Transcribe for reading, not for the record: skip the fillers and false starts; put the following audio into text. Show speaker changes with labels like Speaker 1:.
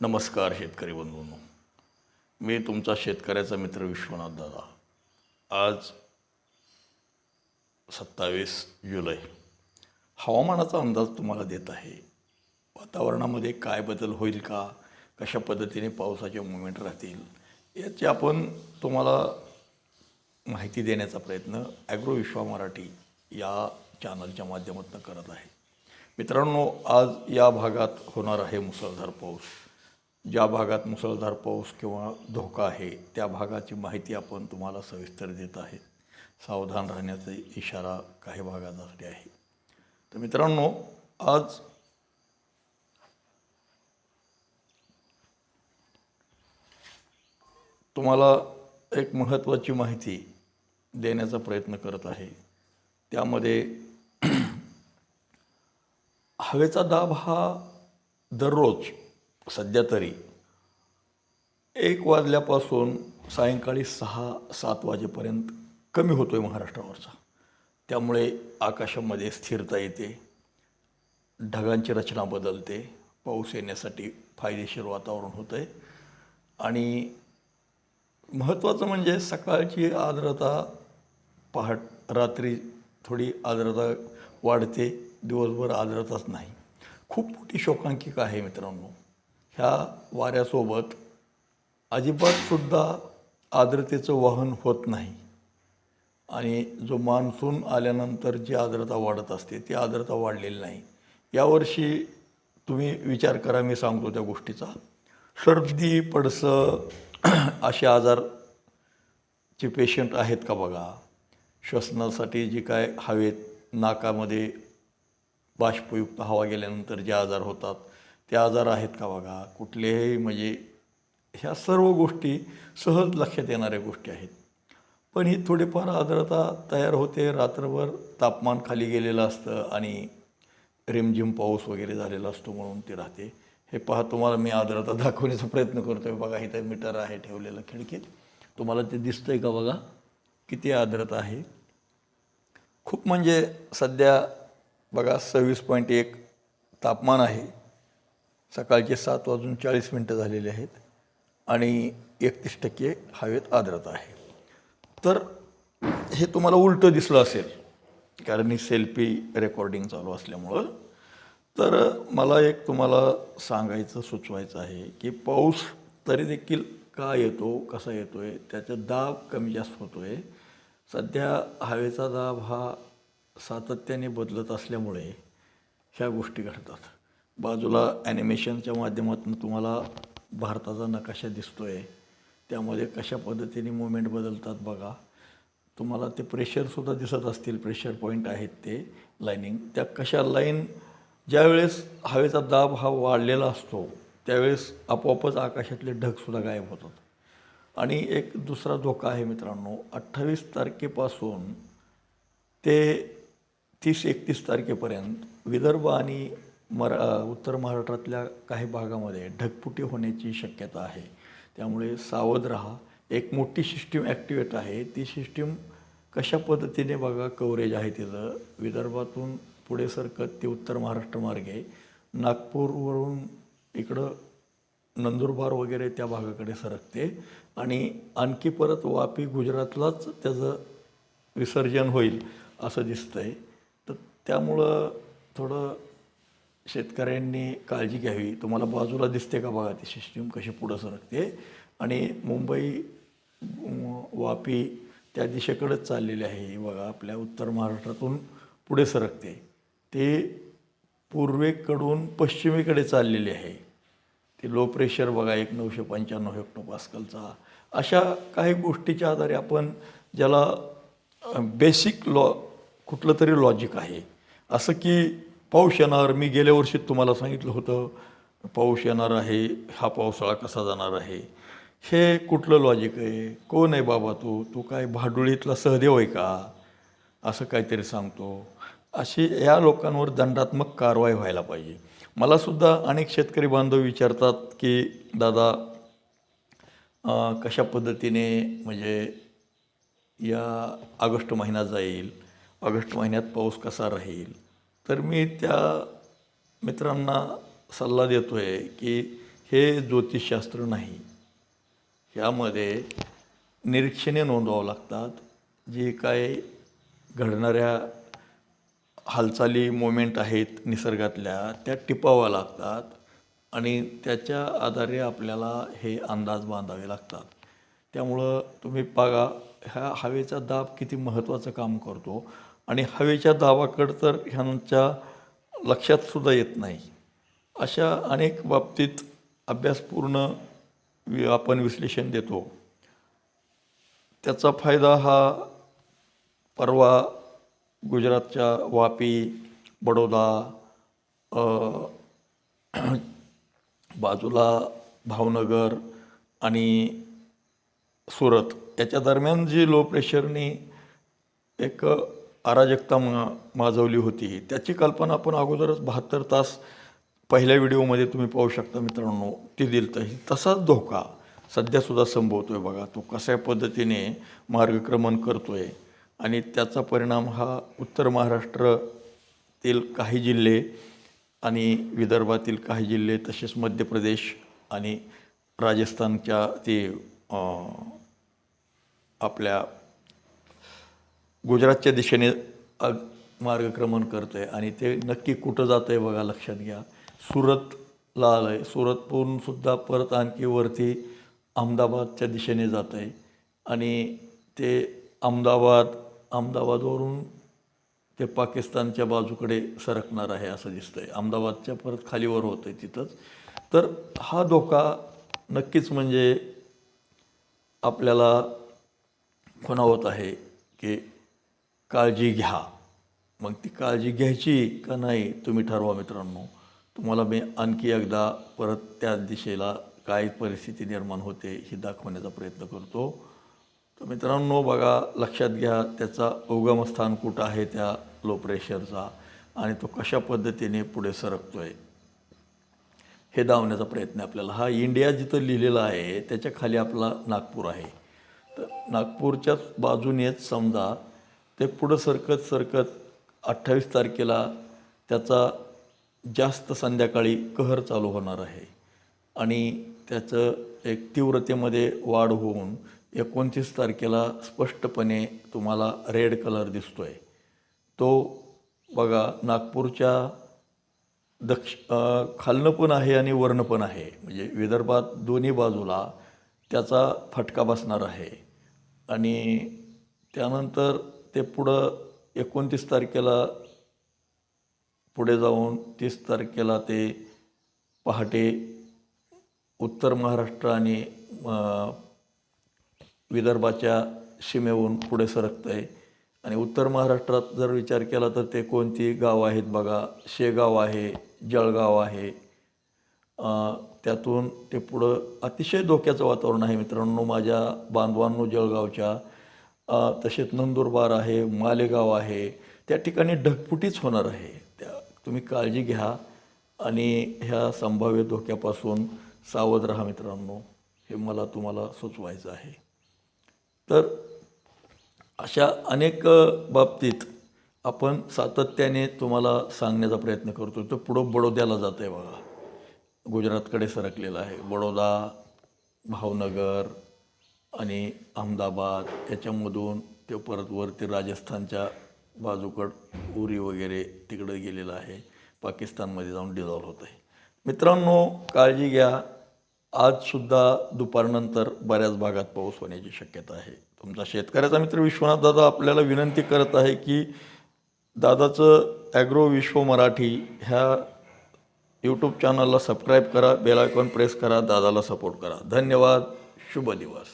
Speaker 1: नमस्कार शेतकरी बंधूंनो, मी तुमचा शेतकऱ्याचा मित्र विश्वनाथ दादा. आज 27 जुलै. हवामानाचा अंदाज तुम्हाला देत आहे. वातावरणामध्ये काय बदल होईल का, कशा पद्धतीने पावसाचे मुवमेंट राहतील याची आपण तुम्हाला माहिती देण्याचा प्रयत्न ॲग्रो विश्वा मराठी या चॅनलच्या माध्यमातून करत आहे. मित्रांनो, आज या भागात होणार आहे मुसळधार पाऊस. ज्या भागात मुसळधार पाऊस किंवा धोका आहे त्या भागाची माहिती आपण तुम्हाला सविस्तर देत आहे. सावधान राहण्याचा इशारा काही भागासाठी आहे. तर मित्रांनो, आज तुम्हाला एक महत्त्वाची माहिती देण्याचा प्रयत्न करत आहे. त्यामध्ये हवेचा दाब हा दररोज सध्या तरी 1 वाजल्यापासून सायंकाळी 6-7 वाजेपर्यंत कमी होतो आहे महाराष्ट्रावरचा. त्यामुळे आकाशामध्ये स्थिरता येते, ढगांची रचना बदलते, पाऊस येण्यासाठी फायदेशीर वातावरण होतं आहे. आणि महत्त्वाचं म्हणजे सकाळची आर्द्रता रात्री थोडी आर्द्रता वाढते, दिवसभर आर्द्रताच नाही. खूप मोठी शोकांतिका आहे मित्रांनो. ह्या वाऱ्यासोबत अजिबातसुद्धा आर्द्रतेचं वहन होत नाही. आणि जो मान्सून आल्यानंतर जी आर्द्रता वाढत असते ती आर्द्रता वाढलेली नाही. यावर्षी तुम्ही विचार करा, मी सांगतो त्या गोष्टीचा. सर्दी, पडसं असे आजारचे पेशंट आहेत का बघा. श्वसनासाठी जी काय हवेत नाकामध्ये बाष्पयुक्त हवा गेल्यानंतर जे आजार होतात ते आजार आहेत का बघा. कुठलेही म्हणजे ह्या सर्व गोष्टी सहज लक्षात येणाऱ्या गोष्टी आहेत. पण ही थोडीफार आर्द्रता तयार होते, रात्रभर तापमान खाली गेलेलं असतं आणि रिमझिम पाऊस वगैरे झालेला असतो म्हणून ती राहते. हे पहा, तुम्हाला मी आर्द्रता दाखवण्याचा प्रयत्न करतो आहे. बघा, इथं मीटर आहे ठेवलेलं खिडकीत, तुम्हाला ते दिसतं आहे का बघा किती आर्द्रता आहे. खूप म्हणजे सध्या बघा 26.1 तापमान आहे. सकाळचे 7:40 झालेले आहेत आणि 31% हवेत आर्द्रता आहे. तर हे तुम्हाला उलटं दिसलं असेल कारण ही सेल्फी रेकॉर्डिंग चालू असल्यामुळं. तर मला एक तुम्हाला सांगायचं, सुचवायचं आहे की पाऊस तरी देखील का येतो, कसा येतो आहे, त्याचा दाब कमी जास्त होतो आहे. सध्या हवेचा दाब हा सातत्याने बदलत असल्यामुळे ह्या गोष्टी घडतात. बाजूला ॲनिमेशनच्या माध्यमातून तुम्हाला भारताचा नकाशा दिसतो आहे. त्यामध्ये कशा पद्धतीने मुवमेंट बदलतात बघा. तुम्हाला ते प्रेशरसुद्धा दिसत असतील, प्रेशर पॉईंट आहेत ते लाईनिंग. त्या कशा लाईन ज्यावेळेस हवेचा दाब हा वाढलेला असतो त्यावेळेस आपोआपच आकाशातले ढगसुद्धा गायब होतात. आणि एक दुसरा धोका आहे मित्रांनो. 28 तारखेपासून ते 30-31 तारखेपर्यंत विदर्भ आणि उत्तर महाराष्ट्रातल्या काही भागामध्ये ढगफुटी होण्याची शक्यता आहे. त्यामुळे सावध राहा. एक मोठी सिस्टीम ॲक्टिवेट आहे. ती सिस्टीम कशा पद्धतीने बघा कव्हरेज आहे तिचं. विदर्भातून पुढे सरकत ते उत्तर महाराष्ट्र मार्गे नागपूरवरून इकडं नंदुरबार वगैरे त्या भागाकडे सरकते आणि आणखी परत वापी गुजरातलाच त्याचं विसर्जन होईल असं दिसतं आहे. तर त्यामुळं थोडं शेतकऱ्यांनी काळजी घ्यावी. तुम्हाला बाजूला दिसते का बघा ती सिस्टीम कशी पुढं सरकते आणि मुंबई वापी त्या दिशेकडेच चाललेली आहे. बघा, आपल्या उत्तर महाराष्ट्रातून पुढे सरकते, ते पूर्वेकडून पश्चिमेकडे चाललेले आहे. ते लो प्रेशर बघा 1995 हेक्टोपास्कलचा. अशा काही गोष्टीच्या आधारे आपण ज्याला बेसिक कुठलं तरी लॉजिक आहे. असं की पाऊस येणार, मी गेल्या वर्षी तुम्हाला सांगितलं होतं पाऊस येणार आहे, हा पावसाळा कसा जाणार आहे, हे कुठलं लॉजिक आहे. कोण आहे बाबा तू काय भाडुळीतला सहदेव आहे का, असं काहीतरी सांगतो. अशी या लोकांवर दंडात्मक कारवाई व्हायला पाहिजे. मलासुद्धा अनेक शेतकरी बांधव विचारतात की दादा कशा पद्धतीने म्हणजे या ऑगस्ट महिना जाईल, ऑगस्ट महिन्यात पाऊस कसा राहील. तर मी त्या मित्रांना सल्ला देतो आहे की हे ज्योतिषशास्त्र नाही. ह्यामध्ये निरीक्षणे नोंदवावं लागतात. जे काय घडणाऱ्या हालचाली मोमेंट आहेत निसर्गातल्या त्या टिपाव्या लागतात आणि त्याच्या आधारे आपल्याला हे अंदाज बांधावे लागतात. त्यामुळं तुम्ही बघा ह्या हवेचा दाब किती महत्त्वाचं काम करतो आणि हवेच्या दाबाकडं तर ह्यांच्या लक्षातसुद्धा येत नाही. अशा अनेक बाबतीत अभ्यासपूर्ण आपण विश्लेषण देतो. त्याचा फायदा हा परवा गुजरातच्या वापी, बडोदा, बाजूला भावनगर आणि सुरत याच्या दरम्यान जी लो प्रेशरनी एक अराजकता माजवली होती त्याची कल्पना आपण अगोदरच 72 तास पहिल्या व्हिडिओमध्ये तुम्ही पाहू शकता मित्रांनो, ती दिलं तर तसाच धोका सध्यासुद्धा संभवतोय. बघा तो कशा पद्धतीने मार्गक्रमण करतोय आणि त्याचा परिणाम हा उत्तर महाराष्ट्रातील काही जिल्हे आणि विदर्भातील काही जिल्हे तसेच मध्य प्रदेश आणि राजस्थानच्या ते आपल्या गुजरातच्या दिशेने मार्गक्रमण करतं आहे आणि ते नक्की कुठं जातं आहे बघा, लक्षात घ्या. सुरतला आलं आहे. सुरतहूनसुद्धा परत आणखी वरती अहमदाबादच्या दिशेने जातं आहे आणि ते अहमदाबादवरून ते पाकिस्तानच्या बाजूकडे सरकणार आहे असं दिसतं आहे. अहमदाबादच्या परत खालीवर होतं आहे तिथंच. तर हा धोका नक्कीच म्हणजे आपल्याला खुणावत आहे की काळजी घ्या. मग ती काळजी घ्यायची का नाही तुम्ही ठरवा मित्रांनो. तुम्हाला मी आणखी एकदा परत त्या दिशेला काय परिस्थिती निर्माण होते हे दाखवण्याचा प्रयत्न करतो. तर मित्रांनो बघा, लक्षात घ्या त्याचा उगमस्थान कुठं आहे त्या लो प्रेशरचा आणि तो कशा पद्धतीने पुढे सरकतो आहे हे दावण्याचा प्रयत्न आपल्याला. हा इंडिया जिथं लिहिलेला आहे त्याच्या खाली आपला नागपूर आहे. तर नागपूरच्याच बाजूनेच समजा ते पुढं सरकत 28 तारखेला त्याचा जास्त संध्याकाळी कहर चालू होणार आहे आणि त्याचं एक तीव्रतेमध्ये वाढ होऊन 29 तारखेला स्पष्टपणे तुम्हाला रेड कलर दिसतो आहे. तो बघा नागपूरच्या खालनं पण आहे आणि वरनं पण आहे. म्हणजे विदर्भात दोन्ही बाजूला त्याचा फटका बसणार आहे आणि त्यानंतर ते पुढं 29 तारखेला पुढे जाऊन 30 तारखेला ते पहाटे उत्तर महाराष्ट्र आणि विदर्भाच्या सीमेहून पुढे सरकतं आहे आणि उत्तर महाराष्ट्रात जर विचार केला तर ते कोणती गावं आहेत बघा, शेगाव आहे, जळगाव आहे. त्यातून ते पुढं अतिशय धोक्याचं वातावरण आहे मित्रांनो माझ्या बांधवांनो. जळगावच्या तसेच नंदुरबार आहे, मालेगाव आहे, त्या ठिकाणी ढगफुटीच होणार आहे. तुम्ही काळजी घ्या आणि ह्या संभाव्य धोक्यापासून सावध राहा मित्रांनो, हे मला तुम्हाला सुचवायचं आहे. तर अशा अनेक बाबतीत आपण सातत्याने तुम्हाला सांगण्याचा प्रयत्न करतो. तर पुढं बडोद्याला जातं आहे बघा, गुजरातकडे सरकलेलं आहे. बडोदा, भावनगर आणि अहमदाबाद याच्यामधून ते परत वरती राजस्थानच्या बाजूकडं उरी वगैरे तिकडं गेलेलं आहे. पाकिस्तानमध्ये जाऊन डिझॉल्व होतं आहे. मित्रांनो काळजी घ्या. आजसुद्धा दुपारनंतर बऱ्याच भागात पाऊस होण्याची शक्यता आहे. तुमचा शेतकऱ्याचा मित्र विश्वनाथ दादा आपल्याला विनंती करत आहे की दादाचं ॲग्रो विश्व मराठी ह्या यूट्यूब चॅनलला सबस्क्राईब करा, बेल आयकॉन प्रेस करा, दादाला सपोर्ट करा. धन्यवाद. शुभ दिवस.